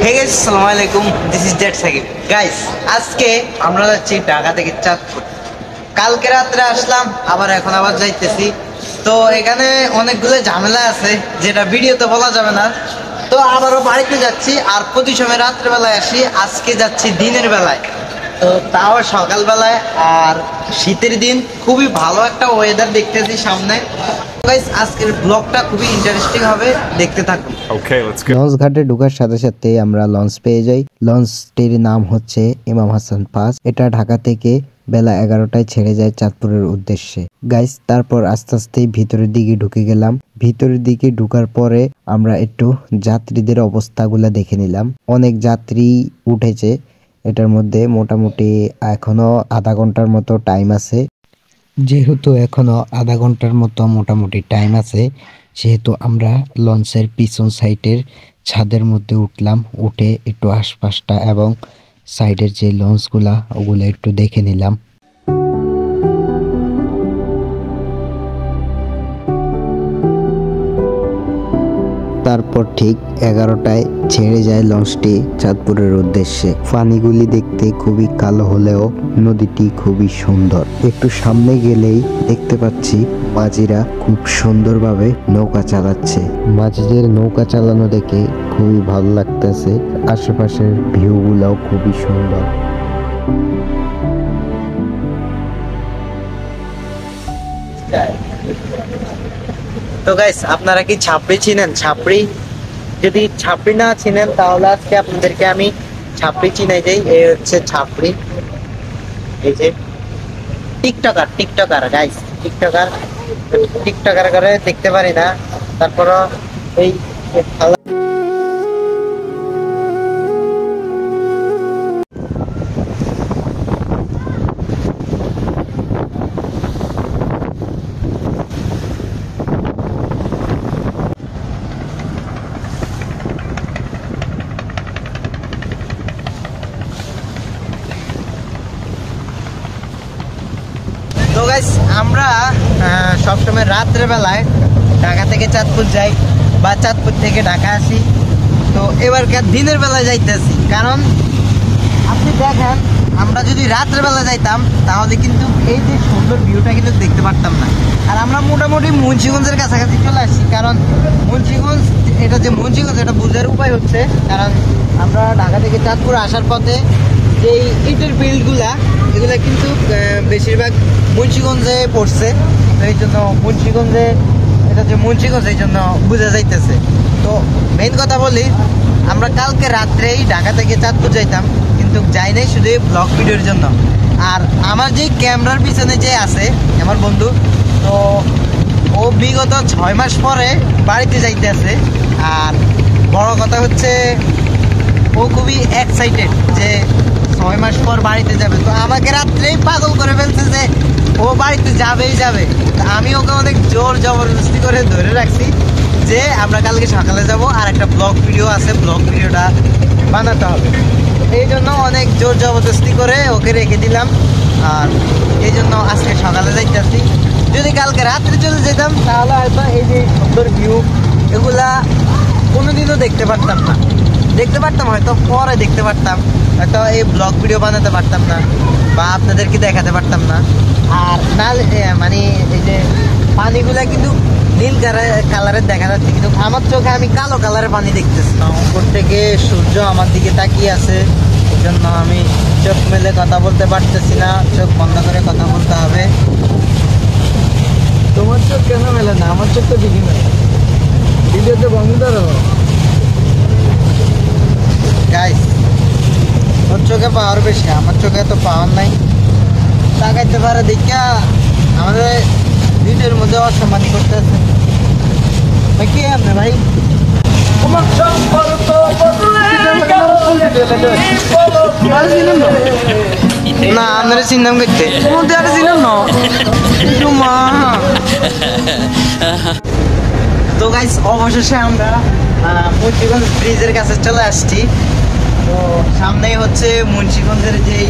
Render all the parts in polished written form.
হে guys, আসসালামু আলাইকুম। This is ডেট সাকিব। গাইস, আজকে আমরা যাচ্ছি ঢাকা থেকে চাঁদপুর। কালকে রাত্রে আসলাম, এখন আবার যাইতেছি। তো এখানে অনেকগুলো ঝামেলা আছে যেটা ভিডিওতে বলা যাবে না। তো আবারও বাড়িতে যাচ্ছি, আর প্রতি সময় রাত্রেবেলায় আসি। আজকে যাচ্ছি দিনের বেলায়, তো তাও সকালবেলায়। আর শীতের দিন, খুবই ভালো একটা ওয়েদার দেখতেছি সামনে। গাইস, আজকের ব্লগটা খুবই ইন্টারেস্টিং হবে, দেখতে থাকুন। ওকে, লেটস গো। লঞ্চ ঘাটে ঢোকার সাথে সাথে আমরা লঞ্চ পেয়ে যাই। লঞ্চটির নাম হচ্ছে ইমাম হাসান পাস। এটা ঢাকা থেকে বেলা 11টায় ছেড়ে যায় চাঁদপুরের উদ্দেশ্যে। গাইস, তারপর আস্তে আস্তে ভিতরের দিকে ঢুকে গেলাম। ভিতরের দিকে ঢুকার পরে আমরা একটু যাত্রীদের অবস্থাগুলো দেখে নিলাম। অনেক যাত্রী উঠেছে এটার মধ্যে। মোটামুটি এখনো আধা ঘন্টার মতো টাইম আছে। যেহেতু এখনো আধা ঘন্টার মতো মোটামুটি টাইম আছে, সেহেতু আমরা লঞ্চের পিছন সাইডের ছাদের মধ্যে উঠলাম। উঠে একটু আশপাশটা এবং সাইডের যে লঞ্চগুলা ওগুলো একটু দেখে নিলাম। তারপর ঠিক 11টায় ছেড়ে যায় লঞ্চটি চাঁদপুরের উদ্দেশ্যে। পানিগুলি দেখতে খুবই কালো হলেও নদীটি খুবই সুন্দর। একটু সামনে গেলেই দেখতে পাচ্ছি মাঝিরা খুব সুন্দরভাবে নৌকা চালাচ্ছে। মাঝিদের নৌকা চালানো দেখে খুবই ভালো লাগতেছে। আশেপাশের ভিউগুলাও খুবই সুন্দর। তো গাইস, আপনারা কি ছাপড়ি চিনেন? ছাপড়ি, যদি ছাপড়ি না চিনেন তাহলে আজকে আপনাদেরকে আমি ছাপড়ি চিনাই যাই। এই হচ্ছে ছাপড়ি। এই যে টিকটকার গাইস, টিকটকার করে দেখতে পারি না। তারপরও এই তো গাইস, আমরা সবসময় রাত্রে বেলায় ঢাকা থেকে চাঁদপুর যাই বা চাঁদপুর থেকে ঢাকা আসি। তো এবারকার দিনের বেলায় যাইতেছি, কারণ আপনি দেখেন, আমরা যদি রাত্রে বেলা যাইতাম তাহলে কিন্তু এই যে সুন্দর ভিউটা কিন্তু দেখতে পারতাম না। আর আমরা মোটামুটি মুন্সিগঞ্জের কাছাকাছি চলে আসছি, কারণ মুন্সিগঞ্জ, এটা যে মুন্সিগঞ্জ এটা বোঝার উপায় হচ্ছে, কারণ আমরা ঢাকা থেকে চাঁদপুর আসার পথে যে ইটের বিল্ডগুলা, এগুলা কিন্তু বেশিরভাগ মুন্সিগঞ্জে পড়ছে। তো এই জন্য মুন্সিগঞ্জে, এটা যে মুন্সিগঞ্জ, এই জন্য বোঝা যাইতেছে। তো মেইন কথা বলি, আমরা কালকে রাত্রেই ঢাকা থেকে চাঁদপুর যাইতাম, কিন্তু যাই নাই শুধু ব্লগ ভিডিওর জন্য। আর আমার যে ক্যামেরার পিছনে যে আছে আমার বন্ধু, তো ও বিগত 6 মাস পরে বাড়িতে যাইতে আছে। আর বড় কথা হচ্ছে, ও খুবই এক্সাইটেড যে 6 মাস পর বাড়িতে যাবে। তো আমাকে রাত্রেই পাগল করে ফেলছে যে ও বাড়িতে যাবেই যাবে। আমি ওকে অনেক জোর জবরদস্তি করে ধরে রাখছি যে আমরা কালকে সকালে যাব, আর একটা ব্লগ ভিডিও আছে, ব্লগ ভিডিওটা বানাতে হবে। এই জন্য অনেক জোর জবরদস্তি করে ওকে রেখে দিলাম। আর এই জন্য আজকে সকালে যাইতেছি। যদি কালকে রাত্রে চলে যেতাম তাহলে হয়তো এই যে সুন্দর ভিউ এগুলা কোনোদিনও দেখতে পারতাম না। দেখতে পারতাম হয়তো, পরে দেখতে পারতাম হয়তো, এই ব্লগ ভিডিও বানাতে পারতাম না বা আপনাদেরকে দেখাতে পারতাম না। আর না মানে এই যে পানিগুলা কিন্তু নীল কালারের দেখা যাচ্ছে, কিন্তু আমার চোখে আমি কালো কালারের পানি দেখতেছি। উপর থেকে সূর্য আমার দিকে তাকিয়ে আছে, এই জন্য আমি চোখ মেলে কথা বলতে পারতেছি না, চোখ বন্ধ করে কথা বলতে হবে। তোমার চোখ কেন মেলে না? আমার চোখ তো ঠিকই মেলে। ভিডিওতে বন্ধ করো গাইস। ওর চোখে পাওয়ার বেশি, আমার চোখে তো পাওয়ার নাই। তাকাইতে পারে দেখা আমাদের ভিডিওর মধ্যে অসম্মানি করতেছে। ভাই কি আপনি ভাই? না, আপনারা চিন্তাম করতে ছিলাম না। তো গাইস, অবশেষে আমরা মুন্সিগঞ্জ ব্রিজের কাছে চলে আসছি। তো সামনেই হচ্ছে মুন্সিগঞ্জের যেই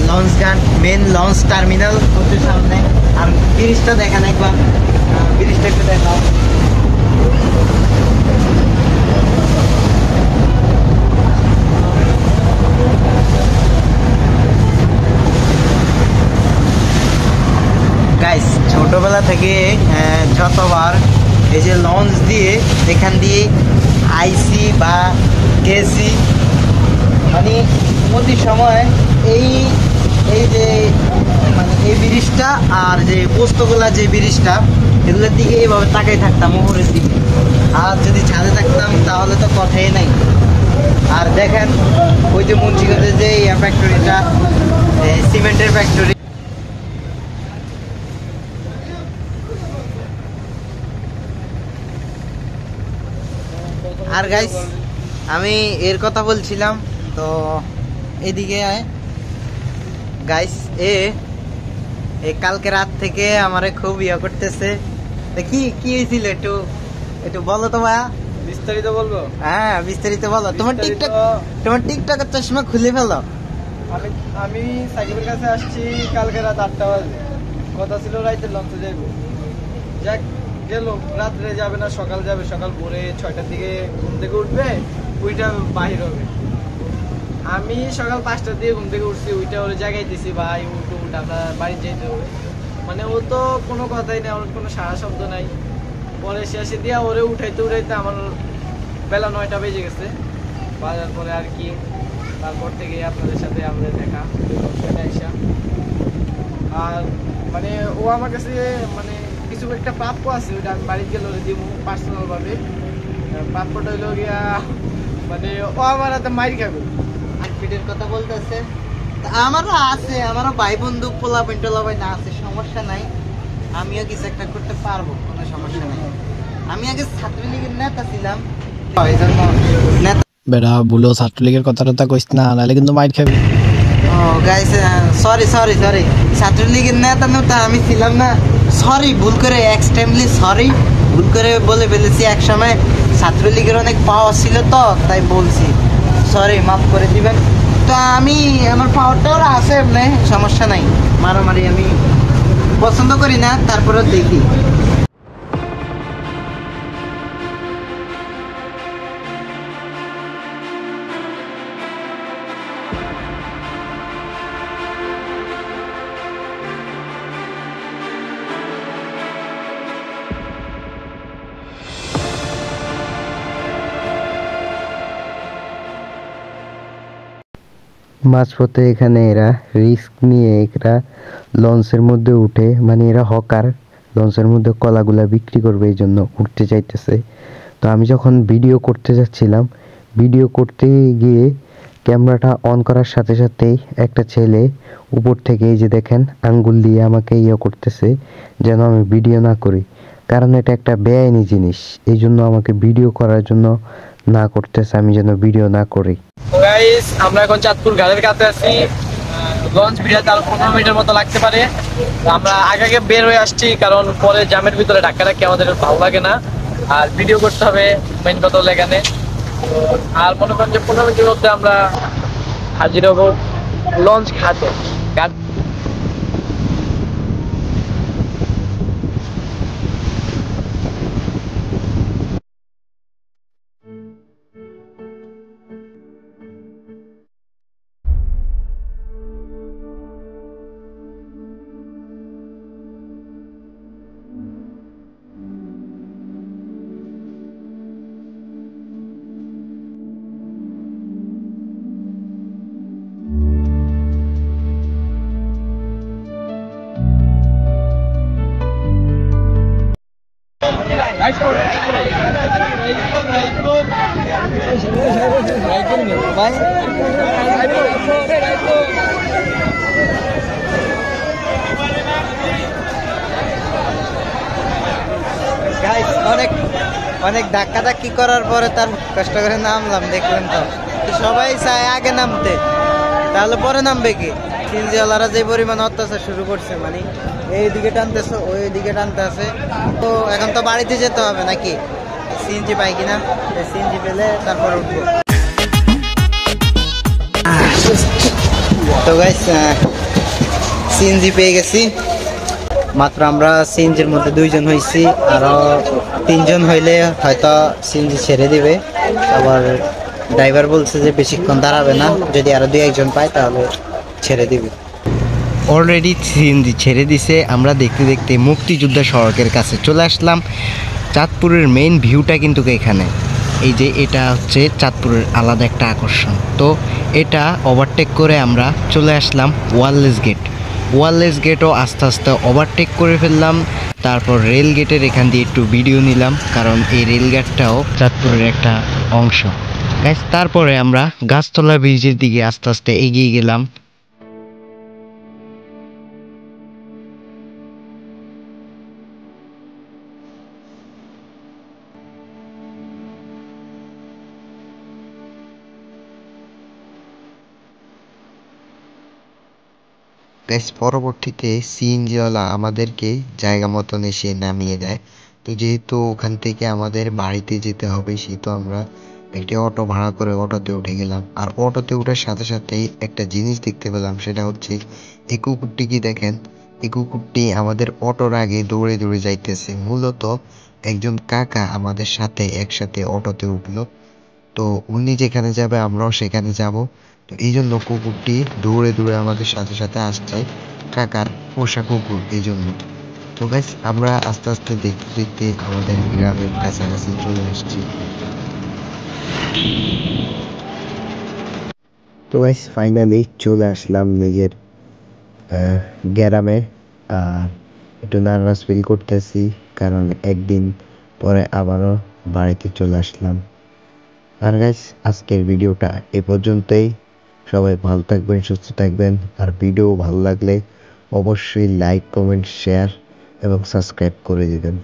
লঞ্চ ঘাট, মেন লঞ্চ টার্মিনাল হচ্ছে সামনে। আর ব্রিজটা দেখেন একবার, ব্রিজটা একটু দেখাও। যতবার এই যে লঞ্চ দিয়ে এখান দিয়ে আইসি বা গেছি, মানে প্রতি সময় এই এই যে মানে এই ব্রিজটা আর যে পোস্তগোলা যে ব্রিজটা এগুলোর দিকে এইভাবে তাকাই থাকতাম উপরের দিকে। আর যদি ছাদে থাকতাম তাহলে তো কথাই নাই। আর দেখেন ওই যে মুন্সিগঞ্জের যে ফ্যাক্টরিটা, সিমেন্টের ফ্যাক্টরি। আর গাইস আমি এর কথা বলছিলাম, তো এদিকে গাইস কালকে রাত থেকে আমারে খুব ইয়া করতেছে। কি কি হয়েছিল একটু একটু বলো তো ভাইয়া, বিস্তারিত বলবো? হ্যাঁ বিস্তারিত বলো। তোমার টিকটকের চশমা খুলে ফেলো। আমি সাকিবের কাছে আসছি কালকে রাত 8টা বাজে, কথা ছিল রাইতে লঞ্চে যাইব। যাক গেল, রাত্রে যাবে না সকাল যাবে, সকাল ভোরে 6টার দিকে ঘুম থেকে উঠবে, ওইটা বাহির হবে। আমি সকাল 5টার দিকে ঘুম থেকে উঠছি, ওইটা ওরে জাগাইতেছি, ভাই উঠ উঠ আমরা বাড়ি যেতে হবে। মানে ও তো কোনো কথাই নেই, ওর কোনো সারা শব্দ নাই। পরে শেষে দিয়া ওরে উঠাইতে উঠাইতে আমার বেলা 9টা বেজে গেছে। বাজার পরে আর কি, তারপর থেকে আপনাদের সাথে আমাদের দেখা আইসা। আর মানে ও আমার কাছে মানে কিছু একটা প্রাপ্য আছে, ওইটা আমি বাড়িতে গেলে ওরে দিব পার্সোনাল ভাবে। প্রাপ্যটা হইলো গিয়া মানে ও আমার হাতে মাইর খাবে। আটপিটের কথা বলতেছে, আমারও আছে, আমারও ভাই বন্ধু পোলা পেন্টোলা ভাই না আছে, সমস্যা নাই। আমিও কিছু একটা করতে পারবো, কোনো সমস্যা নাই। আমি আগে ছাত্রলীগের নেতা ছিলাম, বেড়া বুলো ছাত্রলীগের কথাটা কইস না, নাহলে কিন্তু মাইর খাবি। ও গাইস সরি সরি সরি, ছাত্রলীগের নেতা নেতা আমি ছিলাম না। সরি, ভুল করে এক্সট্রিমলি সরি, ভুল করে বলে ফেলেছি। এক সময় ছাত্রলীগের অনেক পাওয়ার ছিল তো তাই বলছি, সরি মাফ করে দিবেন। তো আমি আমার পাওয়ারটাও আছে এমনি, সমস্যা নাই। মারামারি আমি পছন্দ করি না, তারপরেও দেখি। মাঝপথে এখানে এরা রিস্ক নিয়ে এরা লঞ্চের মধ্যে উঠে, মানে এরা হকার, লঞ্চের মধ্যে কলাগুলা বিক্রি করবে এই জন্য উঠতে চাইতেছে। তো আমি যখন ভিডিও করতে যাচ্ছিলাম, ভিডিও করতে গিয়ে ক্যামেরাটা অন করার সাথে সাথেই একটা ছেলে উপর থেকে এই যে দেখেন আঙ্গুল দিয়ে আমাকে ইয়ে করতেছে যেন আমি ভিডিও না করি, কারণ এটা একটা বেআইনি জিনিস। এই জন্য আমাকে ভিডিও করার জন্য না করতেছে, আমি যেন ভিডিও না করি। গাইস আমরা এখন চাঁদপুর ঘাটের কাছে আছি। লঞ্চ ভিড়াতে আরো 15 মিনিটের মতো লাগতে পারে। আমরা আগে আগে বের হয়ে আসছি, কারণ পরে জ্যামের ভিতরে ধাক্কা ধাক্কি আমাদের ভালো লাগে না, আর ভিডিও করতে হবে মেইন কথা হলো এখানে। আর মনে করেন যে 15 মিনিটের মধ্যে আমরা হাজির হবো লঞ্চ ঘাটে। অনেক অনেক ধাক্কা ধাক্কি করার পরে তার কষ্ট করে নামলাম, দেখলেন তো। সবাই চায় আগে নামতে, তাহলে পরে নামবে কি? সিএনজিওয়ালারা যে পরিমাণ অত্যাচার শুরু করছে, মানে এইদিকে টানতেছে ওই দিকে টানতে আছে। তো এখন তো বাড়িতে যেতে হবে নাকি, সিএনজি পাই কিনা, সিএনজি পেলে তারপর উঠবো। তো গাইস সিএনজি পেয়ে গেছি মাত্র। আমরা সিএনজির মধ্যে 2 জন হয়েছি, আরো 3 জন হইলে হয়তো সিএনজি ছেড়ে দিবে। আবার ড্রাইভার বলছে যে বেশিক্ষণ দাঁড়াবে না, যদি আরো 2-1 জন পায় তাহলে ছেড়ে দিবে। অলরেডি সিএনজি ছেড়ে দিছে। আমরা দেখতে দেখতে মুক্তিযোদ্ধা সড়কের কাছে চলে আসলাম। চাঁদপুরের মেইন ভিউটা কিন্তু এখানে, এই যে এটা হচ্ছে চাঁদপুরের আলাদা একটা আকর্ষণ। তো এটা ওভারটেক করে আমরা চলে আসলাম ওয়ারলেস গেটও আস্তে আস্তে ওভারটেক করে ফেললাম। তারপর রেল গেটের এখান দিয়ে একটু ভিডিও নিলাম, কারণ এই রেল গেটটাও চাঁদপুরের একটা অংশ। গাইস, তারপরে আমরা গাছতলা ব্রিজের দিকে আস্তে আস্তে এগিয়ে গেলাম। গাইস, পরবর্তীতে সিএনজিওয়ালা আমাদেরকে জায়গা মতন এসে নামিয়ে দেয়। তো যেহেতু ওখান থেকে আমাদের বাড়িতে যেতে হবে, সেহেতু আমরা একটি অটো ভাড়া করে অটোতে উঠে গেলাম। আর অটোতে ওঠার সাথে সাথেই একটা জিনিস দেখতে পেলাম, সেটা হচ্ছে এই কুকুরটি। কি দেখেন, এই কুকুরটি আমাদের অটোর আগে দৌড়ে দৌড়ে যাইতেছে। মূলত একজন কাকা আমাদের সাথে একসাথে অটোতে উঠলো। তো উনি যেখানে যাবে আমরাও সেখানে যাব। তো এই জন্য কুকুরটি দৌড়ে দৌড়ে আমাদের সাথে সাথে আসছে, কাকার পোষা কুকুর এই জন্য। তো গাইস, আমরা আস্তে আস্তে দেখতে দেখতে আমাদের গ্রামের কাছাকাছি চলে আসছি। তো গাইস, ফাইনালি চলে আসলাম নিজের গ্রামে। আর একটু নার্ভাস ফিল করতেছি, কারণ একদিন পরে আবারও বাড়িতে চলে আসলাম। আর গাইস, আজকের ভিডিওটা এ পর্যন্তই। সবাই ভালো থাকবেন, সুস্থ থাকবেন। আর ভিডিও ভালো লাগলে অবশ্যই লাইক, কমেন্ট, শেয়ার এবং সাবস্ক্রাইব করে দিবেন।